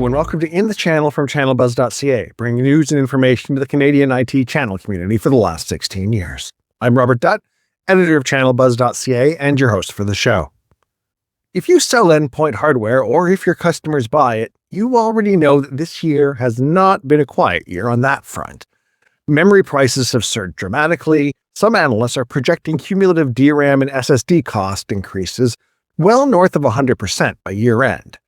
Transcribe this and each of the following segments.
and welcome to In the Channel from channelbuzz.ca, bringing news and information to the Canadian IT channel community for the last 16 years. I'm Robert Dutt, editor of channelbuzz.ca and your host for the show. If you sell endpoint hardware or if your customers buy it, you already know that this year has not been a quiet year on that front. Memory prices have surged dramatically. Some analysts are projecting cumulative DRAM and SSD cost increases well north of 100% by year-end.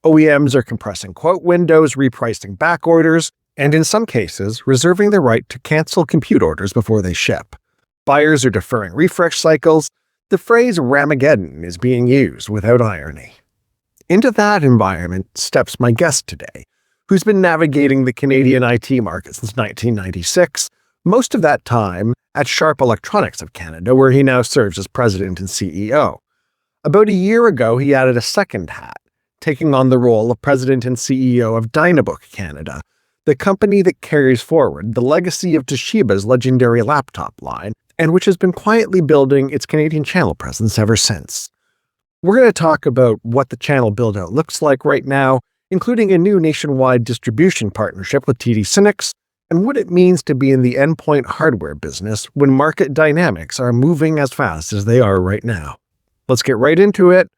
OEMs are compressing quote windows, repricing back orders, and in some cases, reserving the right to cancel compute orders before they ship. Buyers are deferring refresh cycles. The phrase RAMageddon is being used without irony. Into that environment steps my guest today, who's been navigating the Canadian IT market since 1996, most of that time at Sharp Electronics of Canada, where he now serves as president and CEO. About a year ago, he added a second hat, taking on the role of president and CEO of Dynabook Canada, the company that carries forward the legacy of Toshiba's legendary laptop line, and which has been quietly building its Canadian channel presence ever since. We're going to talk about what the channel build-out looks like right now, including a new nationwide distribution partnership with TD SYNNEX, and what it means to be in the endpoint hardware business when market dynamics are moving as fast as they are right now. Let's get right into it.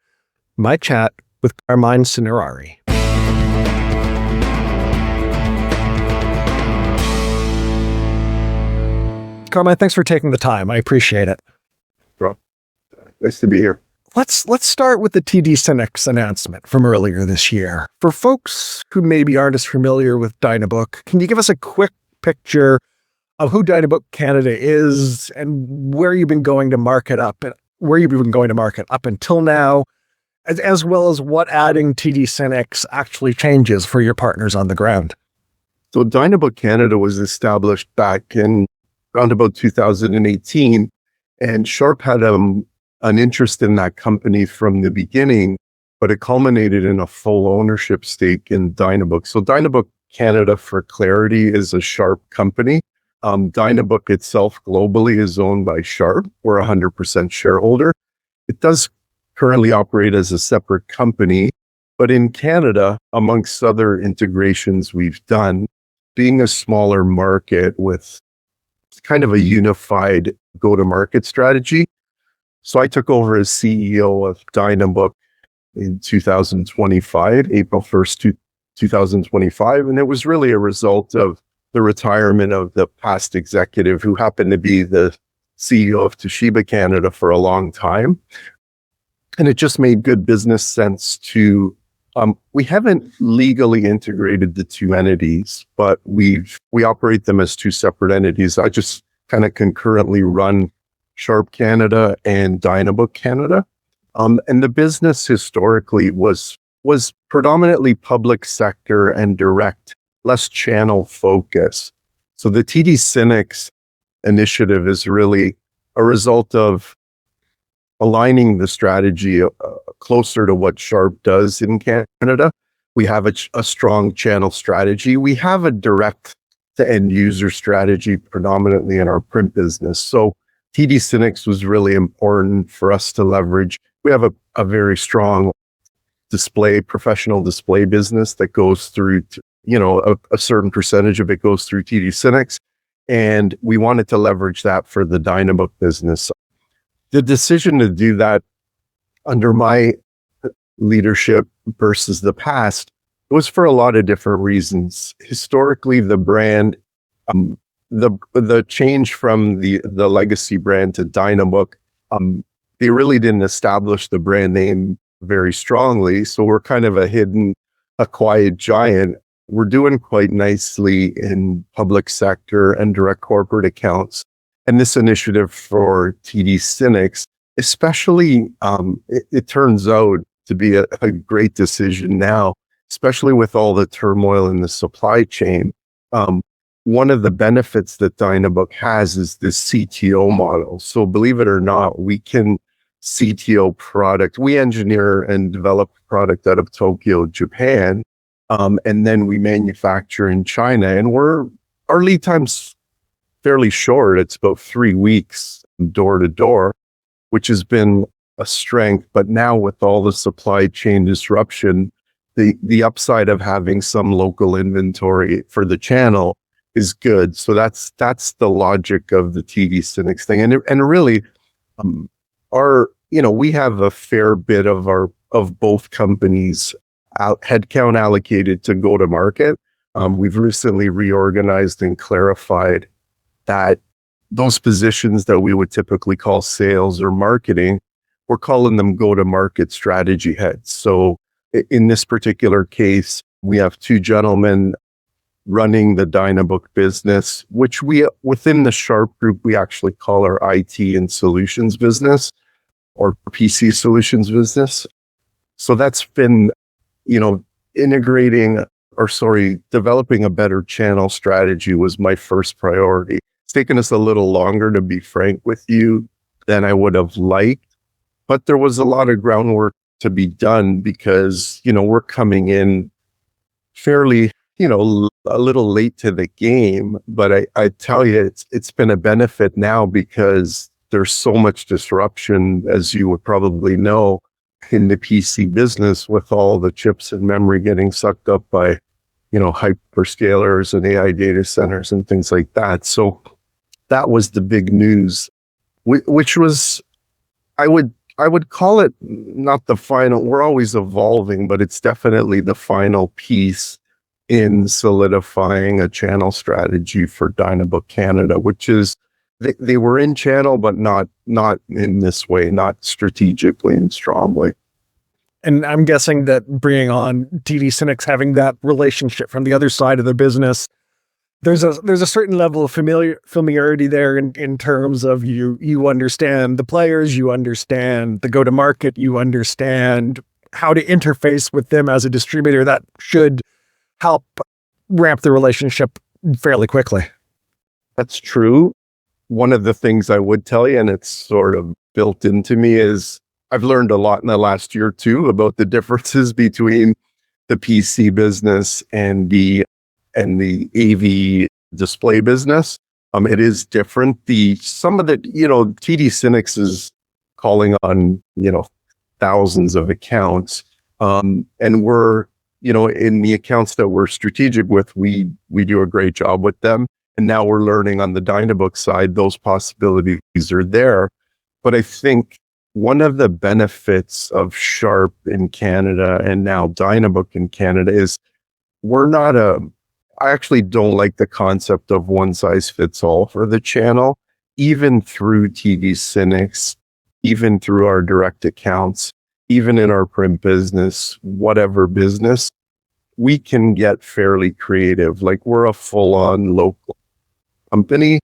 My chat with Carmine Cinerari. Carmine, thanks for taking the time. I appreciate it. Bro, nice to be here. Let's start with the TD SYNNEX announcement from earlier this year. For folks who maybe aren't as familiar with Dynabook, can you give us a quick picture of who Dynabook Canada is and where you've been going to market up until now, as well as what adding TD SYNNEX actually changes for your partners on the ground? So Dynabook Canada was established back in around about 2018, and Sharp had an interest in that company from the beginning, but it culminated in a full ownership stake in Dynabook. So Dynabook Canada, for clarity, is a Sharp company. Dynabook itself globally is owned by Sharp. We're 100% shareholder. It does currently operate as a separate company, but in Canada, amongst other integrations we've done, being a smaller market with kind of a unified go-to-market strategy. So I took over as CEO of Dynabook in 2025, April 1st, 2025, and it was really a result of the retirement of the past executive who happened to be the CEO of Toshiba Canada for a long time. And it just made good business sense to, we haven't legally integrated the two entities, but we operate them as two separate entities. I just kind of concurrently run Sharp Canada and Dynabook Canada. And the business historically was predominantly public sector and direct, less channel focus. So the TD SYNNEX initiative is really a result of aligning the strategy closer to what Sharp does in Canada. We have a strong channel strategy. We have a direct to end user strategy predominantly in our print business. So TD SYNNEX was really important for us to leverage. We have a very strong professional display business that goes through, a certain percentage of it goes through TD SYNNEX. And we wanted to leverage that for the Dynabook business. The decision to do that under my leadership versus the past was for a lot of different reasons. Historically, the brand, the change from the legacy brand to Dynabook, they really didn't establish the brand name very strongly. So we're kind of a quiet giant. We're doing quite nicely in public sector and direct corporate accounts. And this initiative for TD SYNNEX, especially, it turns out to be a great decision now, especially with all the turmoil in the supply chain. One of the benefits that Dynabook has is this CTO model. So believe it or not, we can CTO product. We engineer and develop product out of Tokyo, Japan, and then we manufacture in China. And our lead time's fairly short. It's about 3 weeks door to door, which has been a strength. But now with all the supply chain disruption, the upside of having some local inventory for the channel is good. So that's the logic of the TD SYNNEX thing. And really, we have a fair bit of both companies headcount allocated to go to market. We've recently reorganized and clarified that those positions that we would typically call sales or marketing, we're calling them go-to-market strategy heads. So in this particular case, we have two gentlemen running the Dynabook business, which within the Sharp group, we actually call our IT and solutions business or PC solutions business. So that's been, developing a better channel strategy was my first priority. It's taken us a little longer, to be frank with you, than I would have liked, but there was a lot of groundwork to be done because, we're coming in fairly, a little late to the game, but I tell you, it's been a benefit now because there's so much disruption, as you would probably know, in the PC business with all the chips and memory getting sucked up by, hyperscalers and AI data centers and things like that. So that was the big news, which was, I would call it not the final, we're always evolving, but it's definitely the final piece in solidifying a channel strategy for Dynabook Canada, which is they were in channel, but not in this way, not strategically and strongly. And I'm guessing that bringing on TD SYNNEX, having that relationship from the other side of the business, there's a certain level of familiarity there in terms of you understand the players, you understand the go-to-market, you understand how to interface with them as a distributor. That should help ramp the relationship fairly quickly. That's true. One of the things I would tell you, and it's sort of built into me, is I've learned a lot in the last year too about the differences between the PC business and the AV display business. It is different. Some of the, TD SYNNEX is calling on, thousands of accounts. And we're, in the accounts that we're strategic with, we do a great job with them. And now we're learning on the Dynabook side, those possibilities are there. But I think one of the benefits of Sharp in Canada and now Dynabook in Canada is I actually don't like the concept of one size fits all for the channel, even through TD SYNNEX, even through our direct accounts, even in our print business, whatever business, we can get fairly creative. Like we're a full-on local company.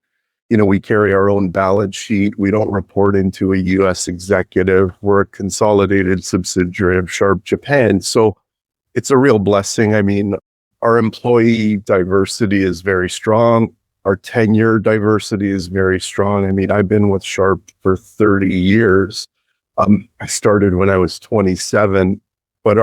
We carry our own balance sheet. We don't report into a US executive. We're a consolidated subsidiary of Sharp Japan. So it's a real blessing. I mean, our employee diversity is very strong. Our tenure diversity is very strong. I mean, I've been with Sharp for 30 years. I started when I was 27, but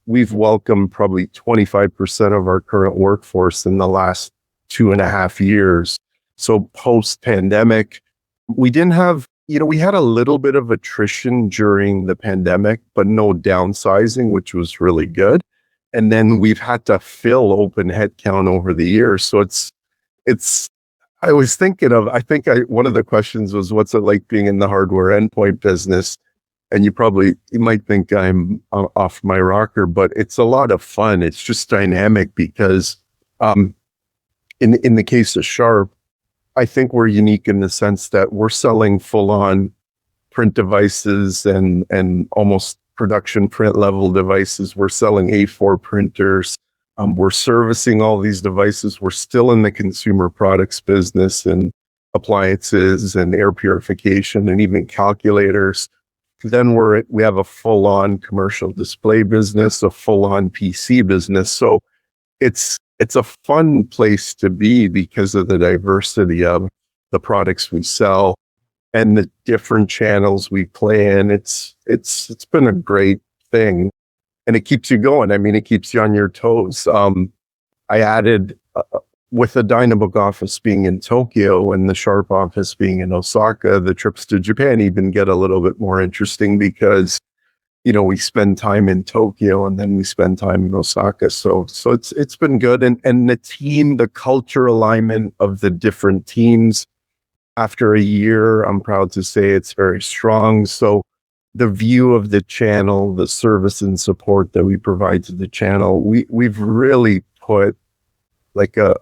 we've welcomed probably 25% of our current workforce in the last 2.5 years. So post-pandemic, we didn't have, we had a little bit of attrition during the pandemic, but no downsizing, which was really good. And then we've had to fill open headcount over the years. So I was thinking one of the questions was, what's it like being in the hardware endpoint business? And you might think I'm off my rocker, but it's a lot of fun. It's just dynamic because in the case of Sharp, I think we're unique in the sense that we're selling full-on print devices and almost production print level devices. We're selling A4 printers. We're servicing all these devices. We're still in the consumer products business and appliances and air purification and even calculators. Then we have a full-on commercial display business, a full-on PC business. So it's a fun place to be because of the diversity of the products we sell and the different channels we play in. It's been a great thing, and it keeps you going. I mean, it keeps you on your toes. I added with the Dynabook office being in Tokyo and the Sharp office being in Osaka, the trips to Japan even get a little bit more interesting because we spend time in Tokyo and then we spend time in Osaka. So it's been good. And the team, the culture alignment of the different teams after a year, I'm proud to say it's very strong. So the view of the channel, the service and support that we provide to the channel, we've really put like a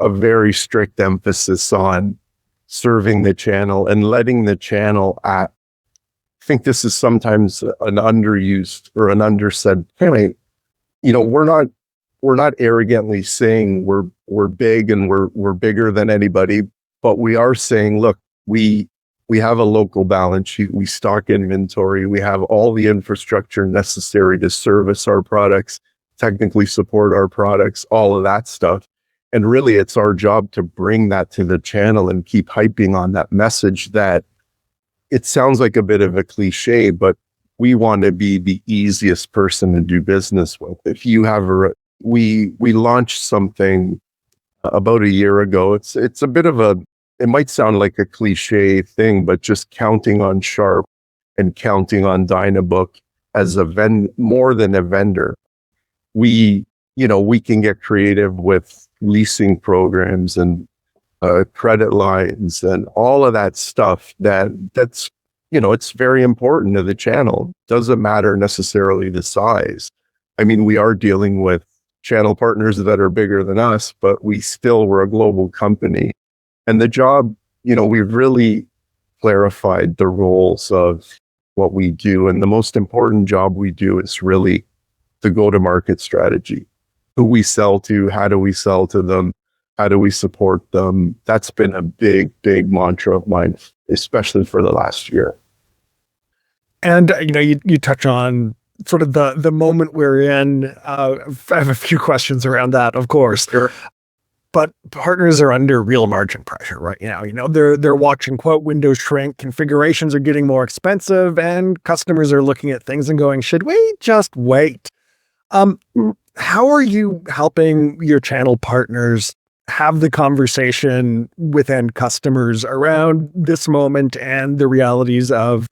very strict emphasis on serving the channel and letting the channel act. I think this is sometimes an underused or an undersaid point. We're not arrogantly saying we're big and we're bigger than anybody, but we are saying, look, we have a local balance sheet, we stock inventory, we have all the infrastructure necessary to service our products, technically support our products, all of that stuff. And really, it's our job to bring that to the channel and keep hyping on that message that it sounds like a bit of a cliche, but we want to be the easiest person to do business with. If you have we launched something about a year ago. It's a bit of it might sound like a cliche thing, but just counting on Sharp and counting on Dynabook as more than a vendor. We can get creative with leasing programs and credit lines and all of that stuff that's it's very important to the channel. Doesn't matter necessarily the size. I mean, we are dealing with channel partners that are bigger than us, but we're a global company. And the job, we've really clarified the roles of what we do. And the most important job we do is really the go-to-market strategy. Who we sell to, how do we sell to them? How do we support them? That's been a big, big mantra of mine, especially for the last year. And, you touch on sort of the moment we're in. I have a few questions around that, of course. Sure. But partners are under real margin pressure right now. They're watching quote windows shrink, configurations are getting more expensive, and customers are looking at things and going, should we just wait? How are you helping your channel partners have the conversation with end customers around this moment and the realities of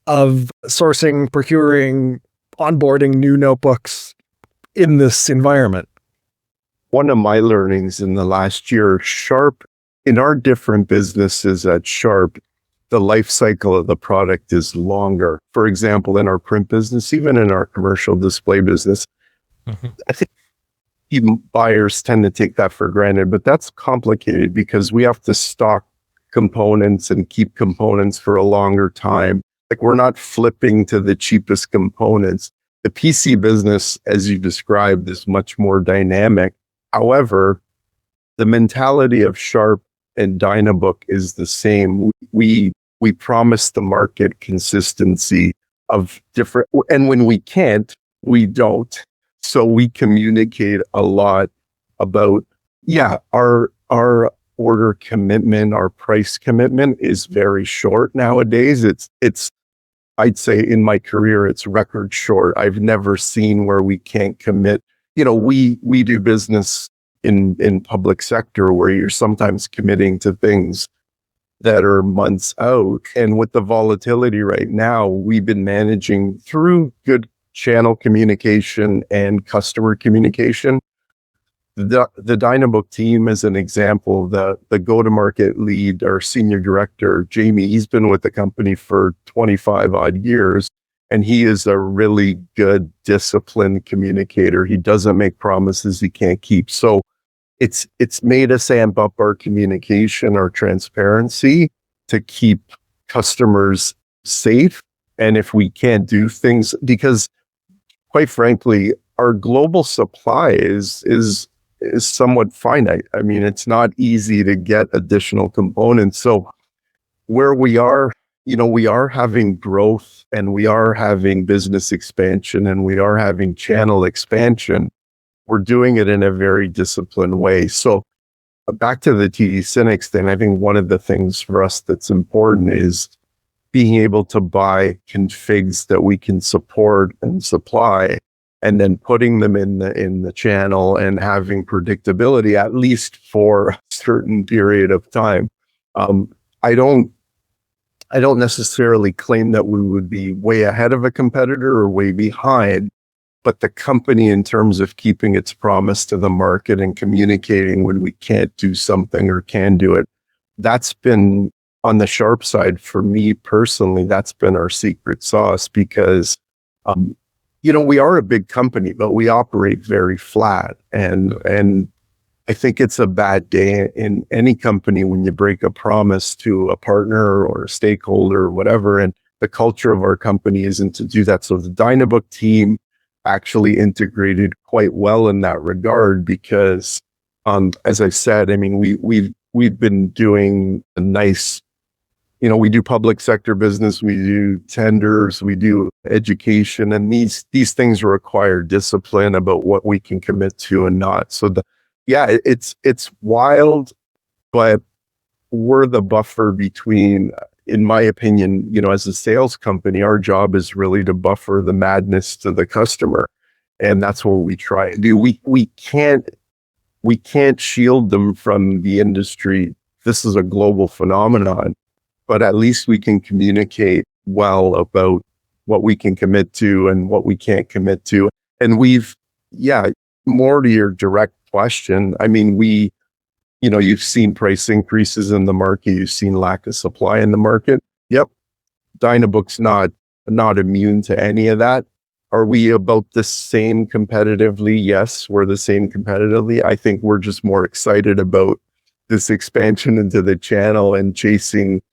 sourcing, procuring, onboarding new notebooks in this environment? One of my learnings in the last year, Sharp, in our different businesses at Sharp, the life cycle of the product is longer. For example, in our print business, even in our commercial display business, I think even buyers tend to take that for granted, but that's complicated because we have to stock components and keep components for a longer time. Like, we're not flipping to the cheapest components. The PC business, as you described, is much more dynamic. However, the mentality of Sharp and Dynabook is the same. We promise the market consistency of different, and when we can't, we don't. So we communicate a lot about, our order commitment, our price commitment is very short nowadays. It's I'd say in my career, it's record short. I've never seen where we can't commit. We do business in public sector where you're sometimes committing to things that are months out. And with the volatility right now, we've been managing through good channel communication and customer communication. The Dynabook team, as an example, the go-to-market lead, our senior director, Jamie, he's been with the company for 25 odd years, and he is a really good, disciplined communicator. He doesn't make promises he can't keep. So it's made us amp up our communication, our transparency to keep customers safe. And if we can't do things, because quite frankly, our global supply is somewhat finite. I mean, it's not easy to get additional components. So where we are, we are having growth and we are having business expansion and we are having channel expansion. We're doing it in a very disciplined way. So back to the TD SYNNEX thing, I think one of the things for us that's important is being able to buy configs that we can support and supply, and then putting them in the channel and having predictability, at least for a certain period of time. I don't I don't necessarily claim that we would be way ahead of a competitor or way behind, but the company, in terms of keeping its promise to the market and communicating when we can't do something or can do it, that's been on the sharp side for me personally. That's been our secret sauce because, we are a big company, but we operate very flat. And I think it's a bad day in any company when you break a promise to a partner or a stakeholder or whatever. And the culture of our company isn't to do that. So the Dynabook team actually integrated quite well in that regard because, as I said, I mean, we've been doing a nice, we do public sector business, we do tenders, we do education, and these things require discipline about what we can commit to and not. So it's wild, but we're the buffer between, in my opinion, as a sales company, our job is really to buffer the madness to the customer. And that's what we try and do. We can't shield them from the industry. This is a global phenomenon, but at least we can communicate well about what we can commit to and what we can't commit to. And more to your direct question. I mean, you've seen price increases in the market. You've seen lack of supply in the market. Yep. Dynabook's not immune to any of that. Are we about the same competitively? Yes, we're the same competitively. I think we're just more excited about this expansion into the channel and chasing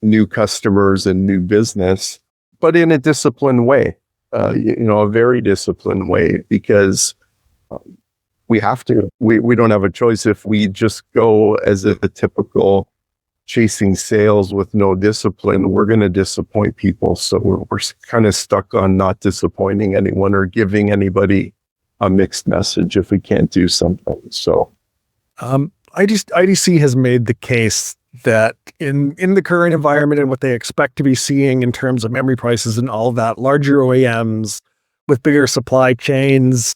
new customers and new business, but in a disciplined way, a very disciplined way, because we have to. We don't have a choice. If we just go as a typical chasing sales with no discipline, we're going to disappoint people. So we're kind of stuck on not disappointing anyone or giving anybody a mixed message if we can't do something. So IDC has made the case that in the current environment and what they expect to be seeing in terms of memory prices and all that, larger OEMs with bigger supply chains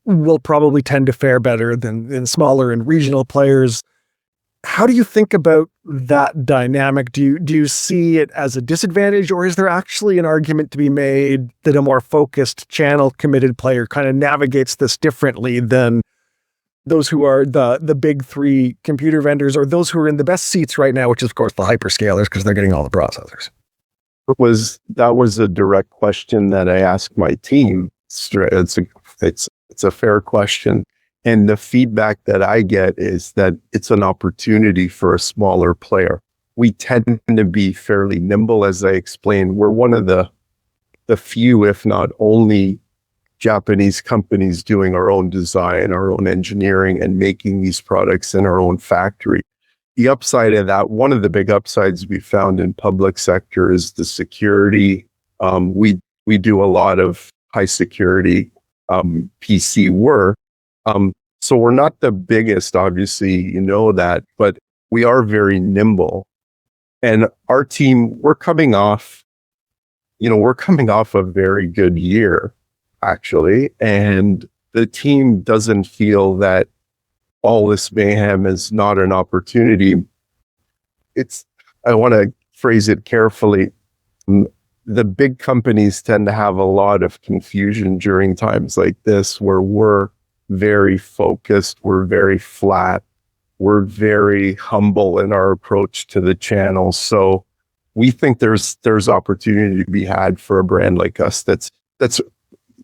will probably tend to fare better than smaller and regional players. How do you think about that dynamic? Do you see it as a disadvantage, or is there actually an argument to be made that a more focused, channel committed player kind of navigates this differently than those who are the big three computer vendors, or those who are in the best seats right now, which is of course the hyperscalers because they're getting all the processors? That was a direct question that I asked my team. It's a fair question. And the feedback that I get is that it's an opportunity for a smaller player. We tend to be fairly nimble. As I explained, we're one of the few, if not only, Japanese companies doing our own design, our own engineering, and making these products in our own factory. The upside of that, one of the big upsides we found in public sector is the security. We do a lot of high security PC work. So we're not the biggest, obviously, that, but we are very nimble. And our team, we're coming off a very good year, actually. And the team doesn't feel that all this mayhem is not an opportunity. I want to phrase it carefully. The big companies tend to have a lot of confusion during times like this, where we're very focused, we're very flat, we're very humble in our approach to the channel. So we think there's opportunity to be had for a brand like us.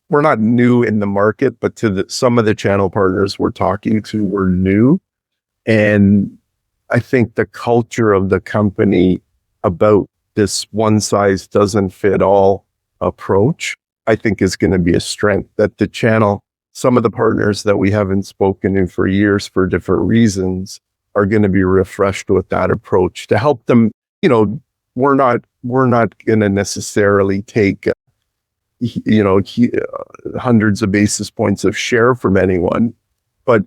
We're not new in the market, but to some of the channel partners we're talking to, we're new. And I think the culture of the company about this one size doesn't fit all approach, I think is going to be a strength. That the channel, some of the partners that we haven't spoken in for years for different reasons, are going to be refreshed with that approach to help them. We're not going to necessarily take hundreds of basis points of share from anyone, but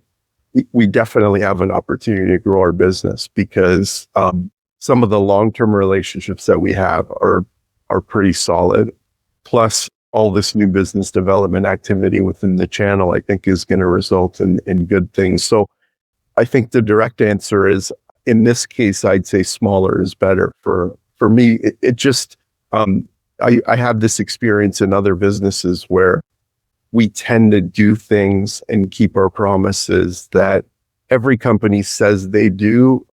we definitely have an opportunity to grow our business because some of the long-term relationships that we have are pretty solid. Plus, all this new business development activity within the channel, I think, is going to result in good things. So I think the direct answer is in this case, I'd say smaller is better. For me, it just, I have this experience in other businesses where we tend to do things and keep our promises that every company says they do.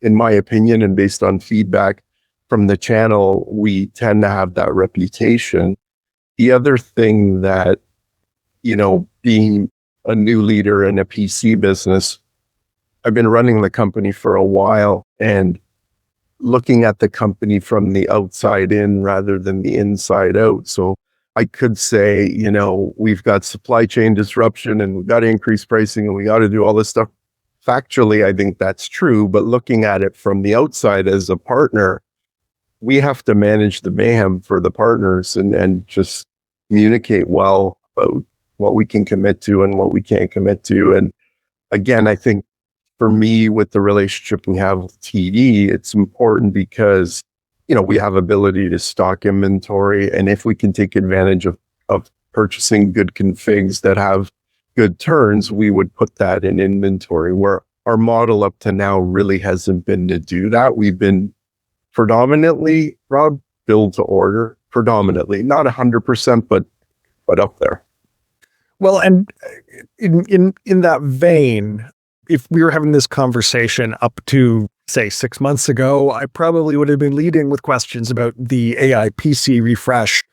In my opinion, and based on feedback from the channel, we tend to have that reputation. The other thing that, being a new leader in a PC business, I've been running the company for a while and looking at the company from the outside in rather than the inside out. So I could say, we've got supply chain disruption and we've got to increase pricing and we got to do all this stuff. Factually, I think that's true, but looking at it from the outside as a partner, we have to manage the mayhem for the partners and just communicate well about what we can commit to and what we can't commit to. And again, I think for me, with the relationship we have with TD, it's important because, we have ability to stock inventory. And if we can take advantage of purchasing good configs that have good turns, we would put that in inventory, where our model up to now really hasn't been to do that. We've been predominantly, Rob, build to order, predominantly, not 100%, but up there. Well, and in that vein, if we were having this conversation up to, say, 6 months ago, I probably would have been leading with questions about the AI PC refresh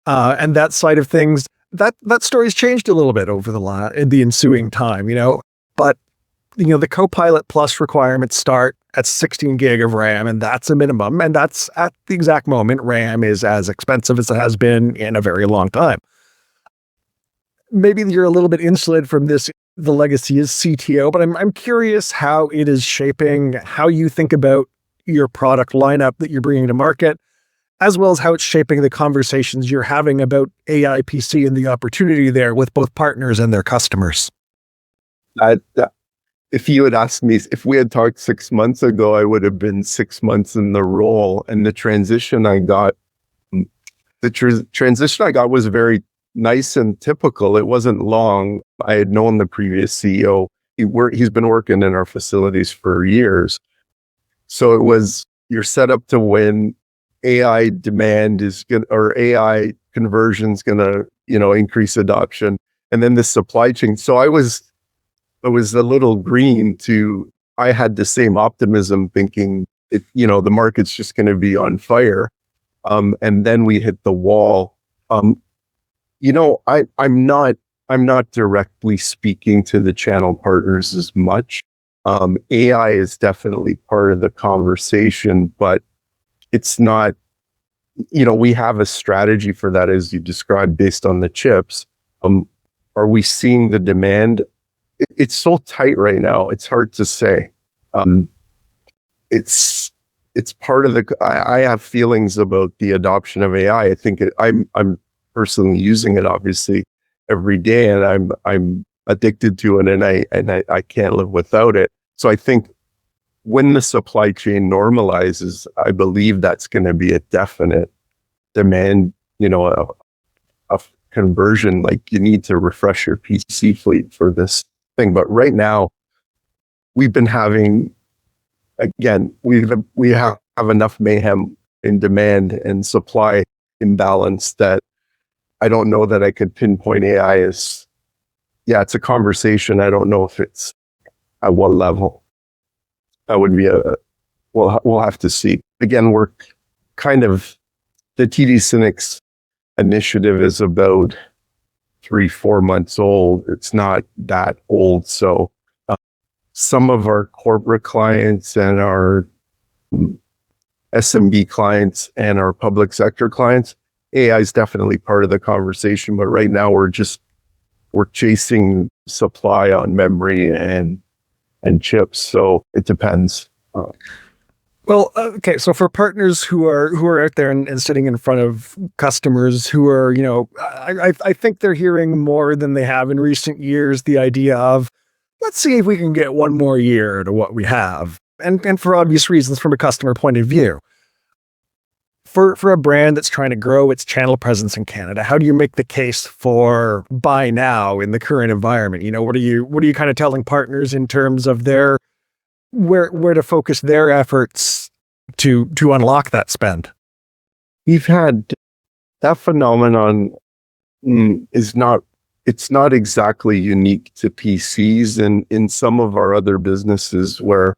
and that side of things. That story's changed a little bit over the ensuing time, but the Copilot Plus requirements start at 16 gig of RAM, and that's a minimum. And that's at the exact moment RAM is as expensive as it has been in a very long time. Maybe you're a little bit insulated from this, the legacy as CTO, but I'm curious how it is shaping how you think about your product lineup that you're bringing to market, as well as how it's shaping the conversations you're having about AI PC and the opportunity there with both partners and their customers. If you had asked me, if we had talked 6 months ago, I would have been 6 months in the role. And the transition I got was very nice and typical. It wasn't long. I had known the previous CEO. He's been working in our facilities for years. So it was, you're set up to win. AI demand is going, or AI conversion is going to, increase adoption. And then the supply chain. So I was a little green to, I had the same optimism thinking the market's just going to be on fire. And then we hit the wall. I'm not directly speaking to the channel partners as much. AI is definitely part of the conversation, but it's not, we have a strategy for that, as you described, based on the chips. Are we seeing the demand? It's so tight right now. It's hard to say. It's part of the, I have feelings about the adoption of AI. I think I'm personally using it obviously every day, and I'm addicted to it, and I can't live without it. So I think when the supply chain normalizes, I believe that's going to be a definite demand, a conversion. Like, you need to refresh your PC fleet for this thing. But right now, we've been having, again, we have enough mayhem in demand and supply imbalance that I don't know that I could pinpoint AI as, it's a conversation. I don't know if it's at what level. That would be we'll have to see. Again, we're kind of, the TD SYNNEX initiative is about 3-4 months old. It's not that old. So some of our corporate clients and our SMB clients and our public sector clients, AI is definitely part of the conversation. But right now we're chasing supply on memory and chips. So it depends. Well, okay. So for partners who are out there and sitting in front of customers who are, I think they're hearing more than they have in recent years, the idea of, let's see if we can get one more year to what we have. And for obvious reasons from a customer point of view. For a brand that's trying to grow its channel presence in Canada, how do you make the case for buy now in the current environment? What are you kind of telling partners in terms of their where to focus their efforts to unlock that spend? We've had that phenomenon it's not exactly unique to PCs, and in some of our other businesses where,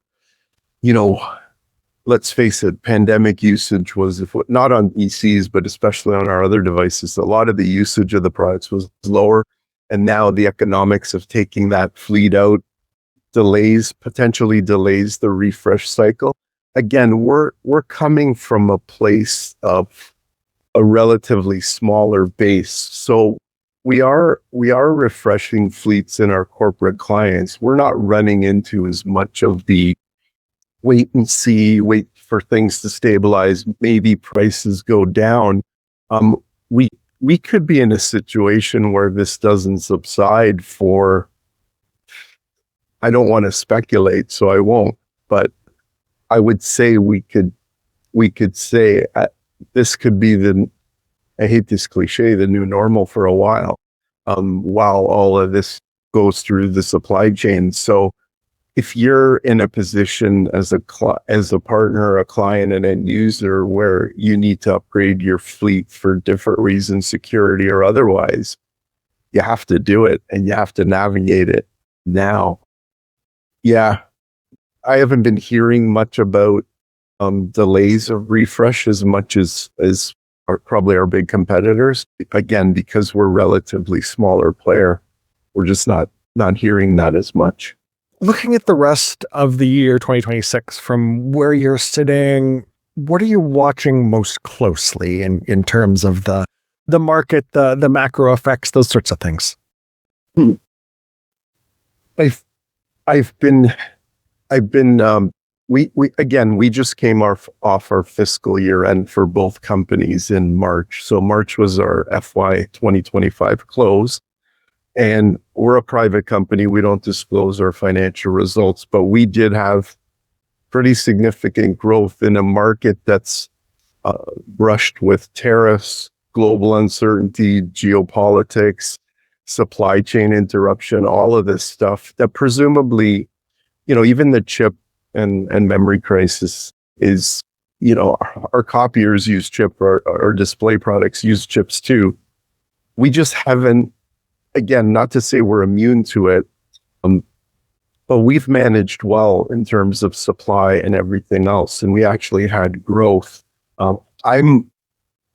let's face it, pandemic usage was, if not on PCs, but especially on our other devices, a lot of the usage of the products was lower. And now the economics of taking that fleet out potentially delays the refresh cycle. Again, we're coming from a place of a relatively smaller base. So we are refreshing fleets in our corporate clients. We're not running into as much of the wait and see, wait for things to stabilize, maybe prices go down. We could be in a situation where this doesn't subside for, I don't want to speculate, so I won't, but I would say we could say this could be I hate this cliche, the new normal for a while all of this goes through the supply chain. So if you're in a position as a partner, a client, an end user, where you need to upgrade your fleet for different reasons, security or otherwise, you have to do it and you have to navigate it now. Yeah, I haven't been hearing much about delays of refresh as much as probably our big competitors. Again, because we're relatively smaller player, we're just not hearing that as much. Looking at the rest of the year 2026 from where you're sitting, what are you watching most closely in terms of the market, the macro effects, those sorts of things? We just came off our fiscal year end for both companies in March. So March was our FY 2025 close. And we're a private company. We don't disclose our financial results, but we did have pretty significant growth in a market that's brushed with tariffs, global uncertainty, geopolitics, supply chain interruption, all of this stuff that presumably, even the chip and memory crisis is, our copiers use chip, our display products use chips too. We just haven't, again, not to say we're immune to it, but we've managed well in terms of supply and everything else, and we actually had growth.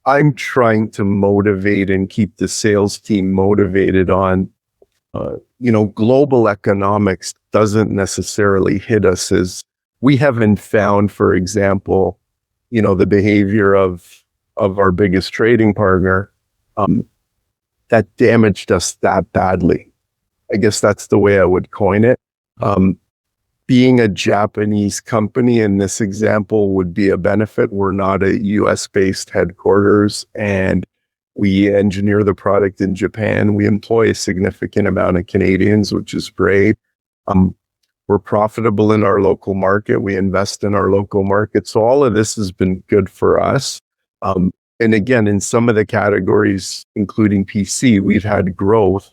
I'm trying to motivate and keep the sales team motivated on, global economics doesn't necessarily hit us as we haven't found, for example, the behavior of our biggest trading partner that damaged us that badly. I guess that's the way I would coin it. Being a Japanese company in this example would be a benefit. We're not a US-based headquarters, and we engineer the product in Japan. We employ a significant amount of Canadians, which is great. We're profitable in our local market. We invest in our local market. So all of this has been good for us. And again, in some of the categories, including PC, we've had growth.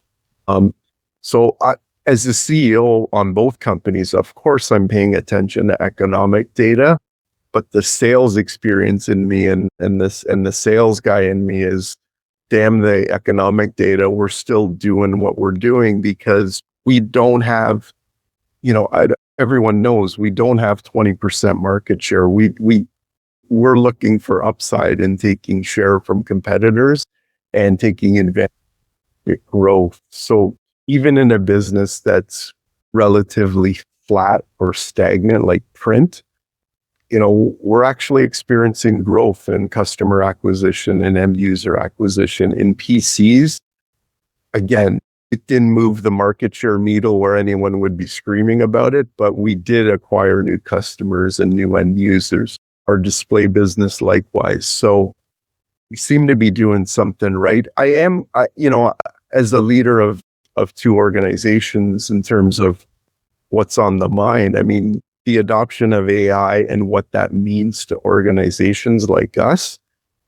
So as a CEO on both companies, of course, I'm paying attention to economic data, but the sales experience in me and the sales guy in me is, damn the economic data. We're still doing what we're doing because we don't have, everyone knows we don't have 20% market share. We're looking for upside and taking share from competitors and taking advantage of growth. So even in a business that's relatively flat or stagnant, like print, we're actually experiencing growth in customer acquisition and end user acquisition. In PCs, again, it didn't move the market share needle where anyone would be screaming about it, but we did acquire new customers and new end users. Our display business likewise. So we seem to be doing something right. As a leader of two organizations in terms of what's on the mind, the adoption of AI and what that means to organizations like us,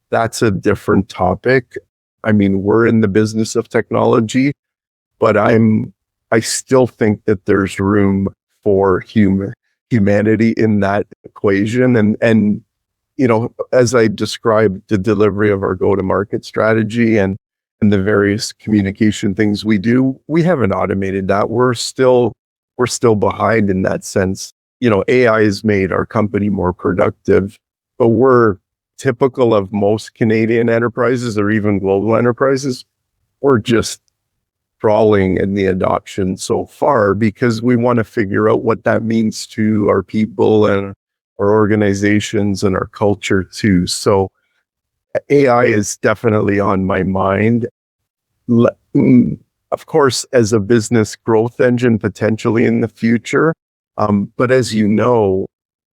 that's a different topic. We're in the business of technology, but I still think that there's room for humanity in that equation. And as I described the delivery of our go-to-market strategy and the various communication things we do, we haven't automated that. We're still behind in that sense. AI has made our company more productive, but we're typical of most Canadian enterprises or even global enterprises. We're just crawling in the adoption so far because we want to figure out what that means to our people and our organizations and our culture too. So AI is definitely on my mind. Of course, as a business growth engine potentially in the future. But as you know,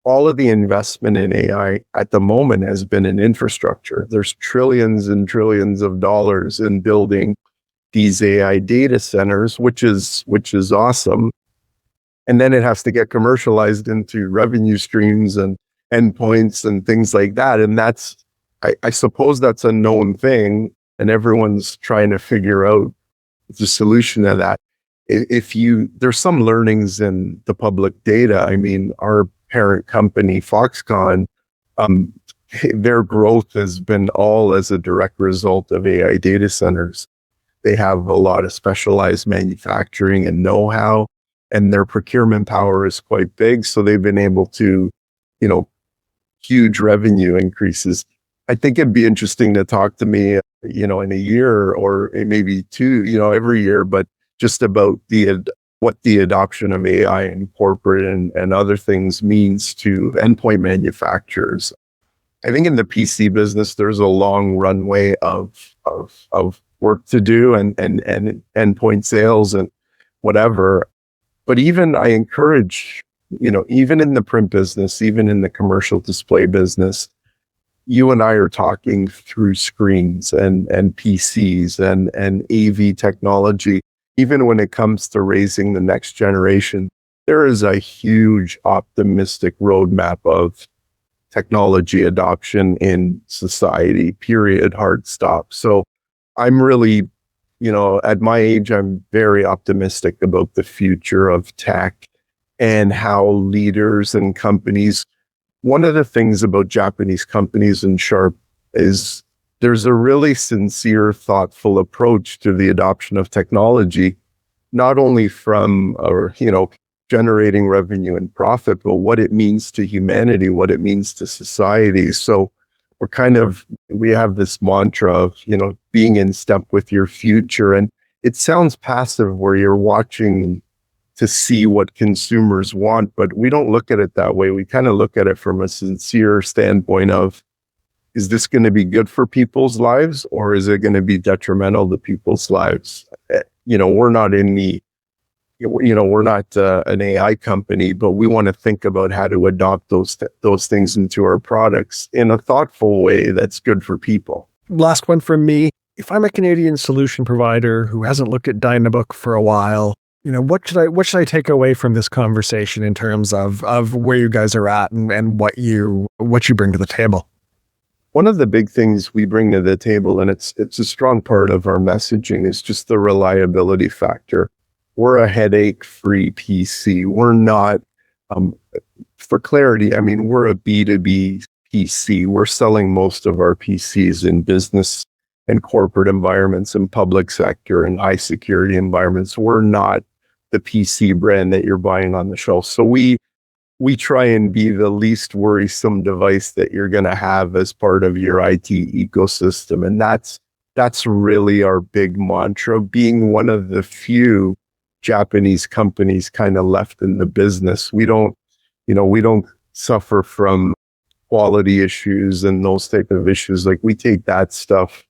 all of the investment in AI at the moment has been in infrastructure. There's trillions and trillions of dollars in building these AI data centers, which is awesome. And then it has to get commercialized into revenue streams and endpoints and things like that. And I suppose that's a known thing, and everyone's trying to figure out the solution to that. There's some learnings in the public data. I mean, our parent company, Foxconn, their growth has been all as a direct result of AI data centers. They have a lot of specialized manufacturing and know-how, and their procurement power is quite big. So they've been able to, huge revenue increases. I think it'd be interesting to talk to me, in a year or maybe two, every year, but just about what the adoption of AI in corporate and other things means to endpoint manufacturers. I think in the PC business, there's a long runway of work to do and endpoint sales and whatever. But even I encourage, even in the print business, even in the commercial display business, you and I are talking through screens and PCs and AV technology. Even when it comes to raising the next generation, there is a huge optimistic roadmap of technology adoption in society, period, hard stop. So I'm really, at my age, I'm very optimistic about the future of tech and how leaders and companies. One of the things about Japanese companies and Sharp is there's a really sincere, thoughtful approach to the adoption of technology, not only from, generating revenue and profit, but what it means to humanity, what it means to society. So we have this mantra of, being in step with your future. And it sounds passive where you're watching to see what consumers want, but we don't look at it that way. We kind of look at it from a sincere standpoint of, is this going to be good for people's lives or is it going to be detrimental to people's lives? We're not an AI company, but we want to think about how to adopt those things into our products in a thoughtful way that's good for people. Last one from me. If I'm a Canadian solution provider who hasn't looked at Dynabook for a while, what should I take away from this conversation in terms of where you guys are at and what you bring to the table? One of the big things we bring to the table, and it's a strong part of our messaging, is just the reliability factor. We're a headache-free PC. We're not, for clarity, I mean, we're a B2B PC. We're selling most of our PCs in business and corporate environments and public sector and high security environments. We're not the PC brand that you're buying on the shelf. So we try and be the least worrisome device that you're going to have as part of your IT ecosystem. And that's really our big mantra, being one of the few Japanese companies kind of left in the business. We don't suffer from quality issues and those type of issues. Like, we take that stuff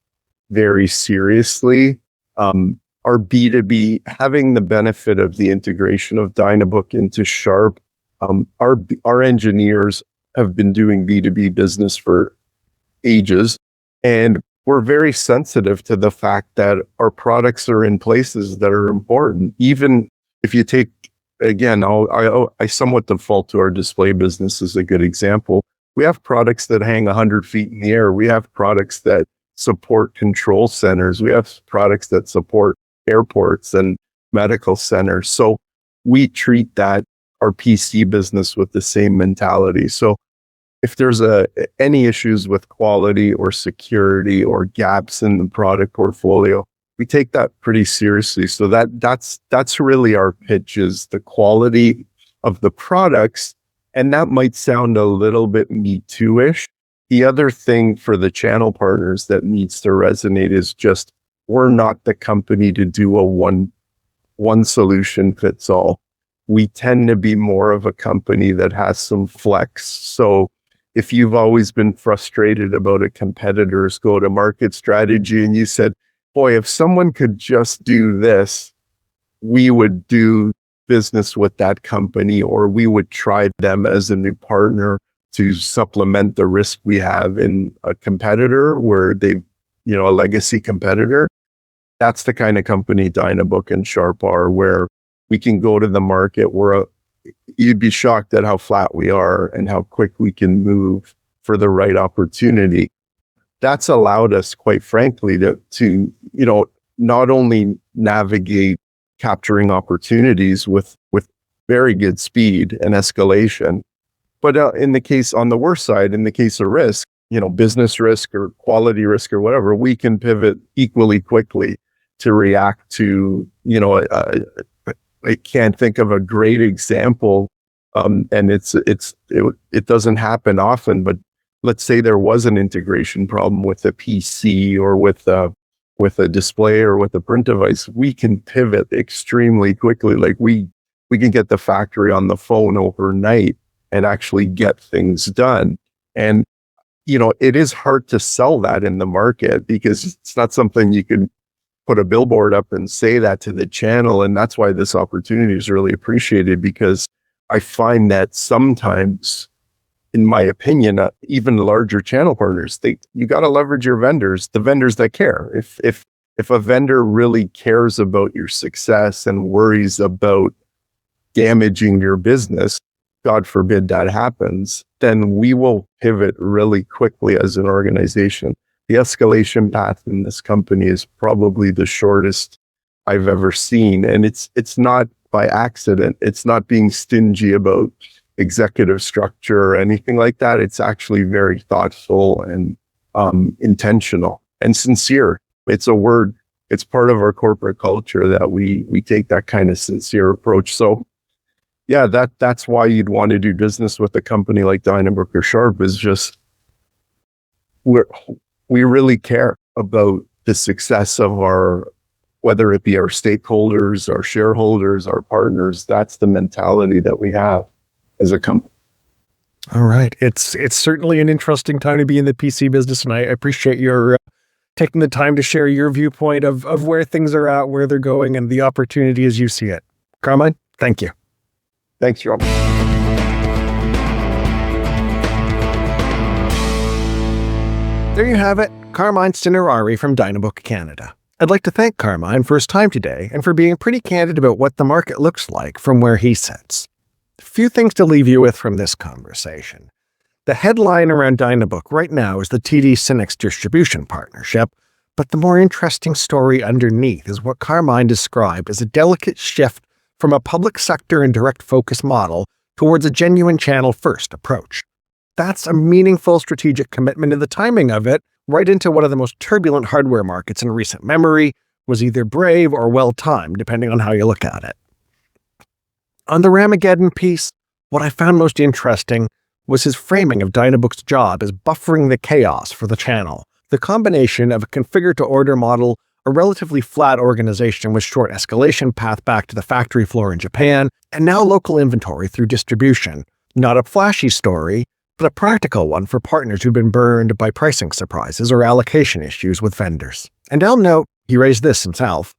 very seriously. Our B2B, having the benefit of the integration of Dynabook into Sharp, our engineers have been doing B2B business for ages, and we're very sensitive to the fact that our products are in places that are important. Even if you take, again, I somewhat default to our display business as a good example. We have products that hang 100 feet in the air. We have products that support control centers. We have products that support airports and medical centers. So we treat that, our PC business with the same mentality. So if there's any issues with quality or security or gaps in the product portfolio, we take that pretty seriously. So that's really our pitch, is the quality of the products. And that might sound a little bit Me Too-ish. The other thing for the channel partners that needs to resonate is just, we're not the company to do a one solution fits all. We tend to be more of a company that has some flex. So if you've always been frustrated about a competitor's go-to-market strategy and you said, boy, if someone could just do this, we would do business with that company, or we would try them as a new partner to supplement the risk we have in a competitor where they've, a legacy competitor. That's the kind of company Dynabook and Sharp are, where we can go to the market where you'd be shocked at how flat we are and how quick we can move for the right opportunity. That's allowed us, quite frankly, to not only navigate capturing opportunities with very good speed and escalation, but on the worst side, in the case of risk, business risk or quality risk or whatever, we can pivot equally quickly to react to, I can't think of a great example, and it doesn't happen often, but let's say there was an integration problem with a PC or with a display or with a print device, we can pivot extremely quickly. Like we can get the factory on the phone overnight and actually get things done. And, it is hard to sell that in the market because it's not something you can put a billboard up and say that to the channel. And that's why this opportunity is really appreciated, because I find that sometimes, in my opinion, even larger channel partners, you got to leverage your vendors, the vendors that care. If a vendor really cares about your success and worries about damaging your business, God forbid that happens, then we will pivot really quickly as an organization. The escalation path in this company is probably the shortest I've ever seen. And it's not by accident. It's not being stingy about executive structure or anything like that. It's actually very thoughtful and intentional and sincere. It's part of our corporate culture that we take that kind of sincere approach. So yeah, that's why you'd want to do business with a company like Dynabook or Sharp, is just we really care about the success of whether it be our stakeholders, our shareholders, our partners. That's the mentality that we have as a company. All right. It's certainly an interesting time to be in the PC business, and I appreciate your taking the time to share your viewpoint of where things are at, where they're going, and the opportunity as you see it. Carmine, thank you. Thanks, Rob. There you have it, Carmine Cinerari from Dynabook Canada. I'd like to thank Carmine for his time today and for being pretty candid about what the market looks like from where he sits. A few things to leave you with from this conversation. The headline around Dynabook right now is the TD SYNNEX distribution partnership, but the more interesting story underneath is what Carmine described as a delicate shift from a public sector and direct focus model towards a genuine channel-first approach. That's a meaningful strategic commitment, and the timing of it, right into one of the most turbulent hardware markets in recent memory, was either brave or well-timed, depending on how you look at it. On the RAMageddon piece, what I found most interesting was his framing of Dynabook's job as buffering the chaos for the channel. The combination of a configure-to-order model, a relatively flat organization with short escalation path back to the factory floor in Japan, and now local inventory through distribution. Not a flashy story, but a practical one for partners who've been burned by pricing surprises or allocation issues with vendors. And I'll note, he raised this himself,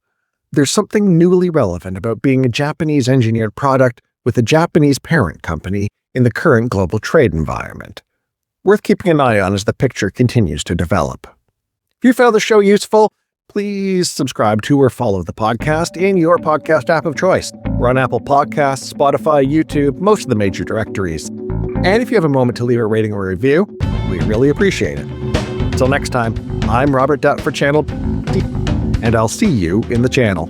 there's something newly relevant about being a Japanese-engineered product with a Japanese parent company in the current global trade environment. Worth keeping an eye on as the picture continues to develop. If you found the show useful, please subscribe to or follow the podcast in your podcast app of choice. We're on Apple Podcasts, Spotify, YouTube, most of the major directories. And if you have a moment to leave a rating or review, we really appreciate it. Until next time, I'm Robert Dutt for Channel, and I'll see you in the channel.